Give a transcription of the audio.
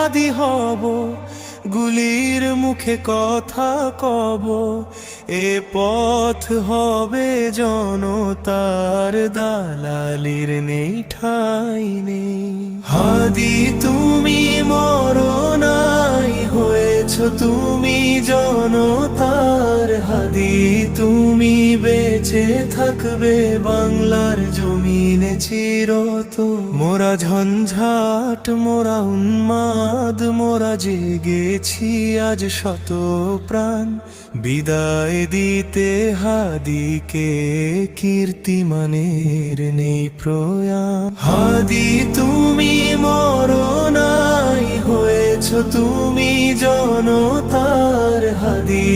হাদি হব, গুলির মুখে কথা কব, এ পথ হবে জনতার, দালালির নেই ঠাঁই নেই। হাদি তুমি মরণাই হয়েছ, তুমি জনতার হাদি, তুমি বেঁচে থাকবে বাংলার জমিনে চিরতর। মোরা ঝঞ্ঝাট, মোরা উন্মাদ, মোরা জেগেছি আজ শত প্রাণ, বিদায় দিতে হাদিকে কীর্তিমানের নেই প্রয়াণ। হাদি তুমি মরণাই হয়েছ, তুমি জনতার হাদি।